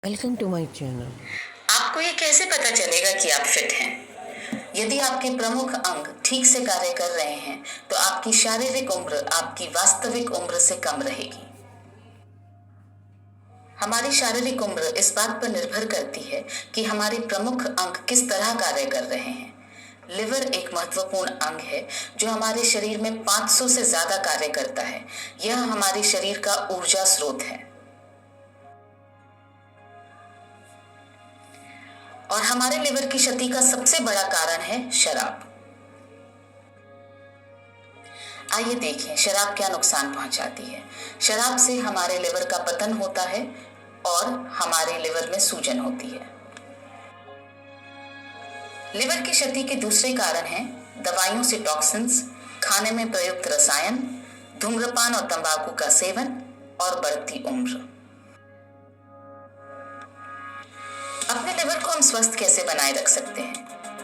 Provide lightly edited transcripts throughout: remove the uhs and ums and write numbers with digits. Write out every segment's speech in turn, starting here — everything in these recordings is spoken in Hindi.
Welcome to my channel. आपको ये कैसे पता चलेगा कि आप फिट हैं? यदि आपके प्रमुख अंग ठीक से कार्य कर रहे हैं तो आपकी शारीरिक उम्र आपकी वास्तविक उम्र से कम रहेगी। हमारी शारीरिक उम्र इस बात पर निर्भर करती है कि हमारे प्रमुख अंग किस तरह कार्य कर रहे हैं। लिवर एक महत्वपूर्ण अंग है जो हमारे शरीर में 500 से ज्यादा कार्य करता है। यह हमारे शरीर का ऊर्जा स्रोत है और हमारे लिवर की क्षति का सबसे बड़ा कारण है शराब। आइए देखें शराब क्या नुकसान पहुंचाती है। शराब से हमारे लिवर का पतन होता है और हमारे लिवर में सूजन होती है। लिवर की क्षति के दूसरे कारण हैं दवाइयों से टॉक्सिन्स, खाने में प्रयुक्त रसायन, धूम्रपान और तंबाकू का सेवन और बढ़ती उम्र। अपने लिवर को हम स्वस्थ कैसे बनाए रख सकते हैं?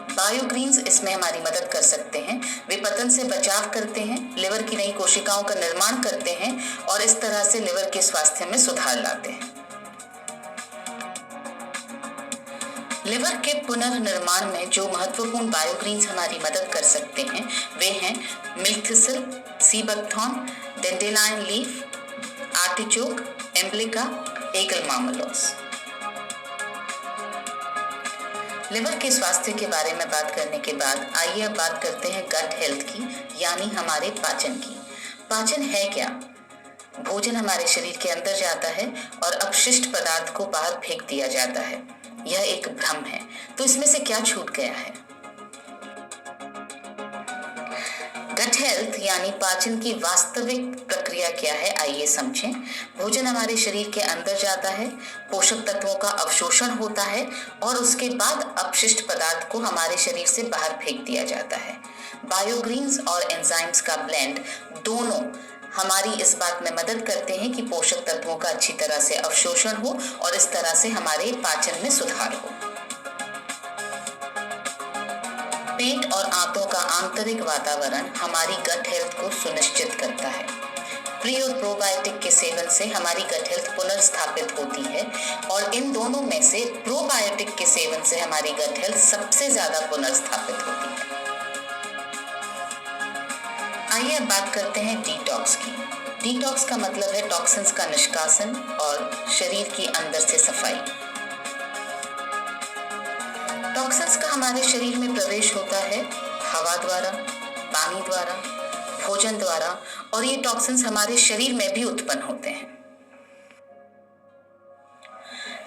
बायोग्रीन्स इसमें हमारी मदद कर सकते हैं। वे पतन से बचाव करते हैं, लिवर की नई कोशिकाओं का निर्माण करते हैं और इस तरह से लिवर के स्वास्थ्य में सुधार लाते हैं। लिवर के पुनर्निर्माण में जो महत्वपूर्ण बायोग्रीन्स हमारी मदद कर सकते हैं वे हैं milk thistle, sea buckthorn, dandelion leaf, artichoke, emblica, aegle marmelos. Liver के स्वास्थ्य के बारे में बात करने के बाद आइए अब बात करते हैं गट हेल्थ की, यानी हमारे पाचन की। पाचन है क्या? भोजन हमारे शरीर के अंदर जाता है और अपशिष्ट पदार्थ को बाहर फेंक दिया जाता है। यह एक भ्रम है। तो इसमें से क्या छूट गया है? गट हेल्थ यानी पाचन की वास्तविक प्रक्रिया क्या है, आइए समझें। भोजन हमारे शरीर के अंदर जाता है, पोषक तत्वों का अवशोषण होता है और उसके बाद अपशिष्ट पदार्थ को हमारे शरीर से बाहर फेंक दिया जाता है। बायोग्रीन्स और एंजाइम्स का ब्लेंड दोनों हमारी इस बात में मदद करते हैं कि पोषक तत्वों का अच्छी तरह से अवशोषण हो और इस तरह से हमारे पाचन में सुधार हो। पेट और आंतों का आंतरिक वातावरण हमारी गट हेल्थ को सुनिश्चित करता है। प्री और प्रोबायोटिक के सेवन से हमारी गट हेल्थ पुनर्स्थापित होती है और इन दोनों में से प्रोबायोटिक के सेवन से हमारी गट हेल्थ सबसे ज्यादा पुनर्स्थापित होती है। आइए अब बात करते हैं डिटॉक्स की। डिटॉक्स का मतलब है टॉक्सिन्स का निष्कासन और शरीर की अंदर से सफाई। टॉक्सिन्स का हमारे शरीर में प्रवेश होता है हवा द्वारा, पानी द्वारा, भोजन द्वारा और ये टॉक्सिन्स हमारे शरीर में भी उत्पन्न होते हैं।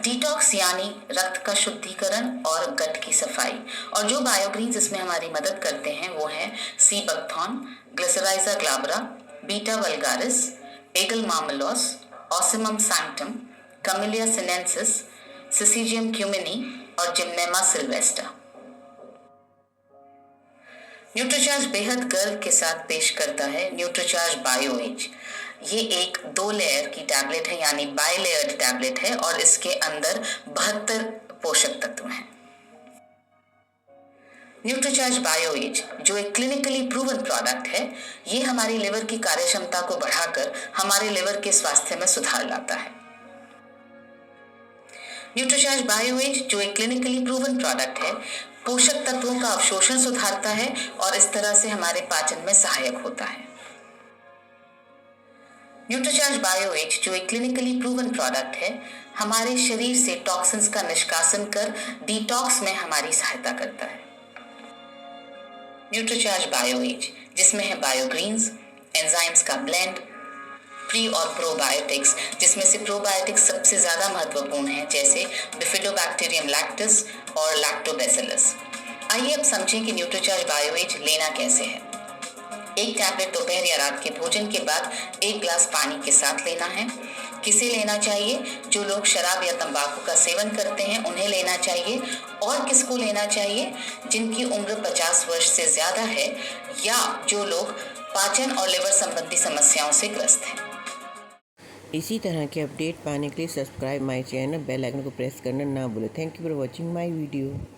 डिटॉक्स यानी रक्त का शुद्धिकरण और गट की सफाई। और जो बायोग्रीन्स इसमें हमारी मदद करते हैं वो हैं sea buckthorn, glycyrrhiza glabra, beta vulgaris, aegle marmelos, ocimum sanctum, camellia sinensis, syzygium cumini और जिम्नेमा सिल्वेस्टा। न्यूट्रीचार्ज बेहद गर्व के साथ पेश करता है न्यूट्रीचार्ज बायो एज। ये एक 2 लेयर की टैबलेट है यानी बाइलेयर्ड टैबलेट है और इसके अंदर 72 पोषक तत्व हैं। न्यूट्रीचार्ज बायो एज जो एक क्लिनिकली प्रूवन प्रोडक्ट है, ये हमारी लिवर की कार्यक्षमता को बढ़ाकर हमारे लिवर के स्वास्थ्य में सुधार लाता है। न्यूट्रीचार्ज बायो एज जो एक क्लिनिकली प्रूवन प्रोडक्ट है, पोषक तत्वों का अवशोषण सुधारता है और इस तरह से हमारे पाचन में सहायक होता है। न्यूट्रीचार्ज बायो एज जो एक क्लिनिकली प्रूवन प्रोडक्ट है, हमारे शरीर से टॉक्सिन्स का निष्कासन कर डिटॉक्स में हमारी सहायता करता है। न्यूट्रीचार्ज बायो एज जिसमें है बायोग्रीन्स, एंजाइम्स का ब्लेंड, प्री और प्रोबायोटिक्स जिसमें से प्रोबायोटिक्स सबसे ज्यादा महत्वपूर्ण है, जैसे बिफिडोबैक्टीरियम लैक्टिस और लैक्टोबैसिलस। आइए अब समझें कि न्यूट्रीचार्ज बायो एज लेना कैसे है। एक टैबलेट दोपहर या रात के भोजन के बाद 1 ग्लास पानी के साथ लेना है। किसे लेना चाहिए? जो लोग शराब या तंबाकू का सेवन करते हैं उन्हें लेना चाहिए। और किसको लेना चाहिए? जिनकी उम्र 50 वर्ष से ज्यादा है या जो लोग पाचन और लिवर संबंधी समस्याओं से ग्रस्त हैं। इसी तरह के अपडेट पाने के लिए subscribe my channel, bell icon को प्रेस करना ना भूलें। Thank you for watching my video.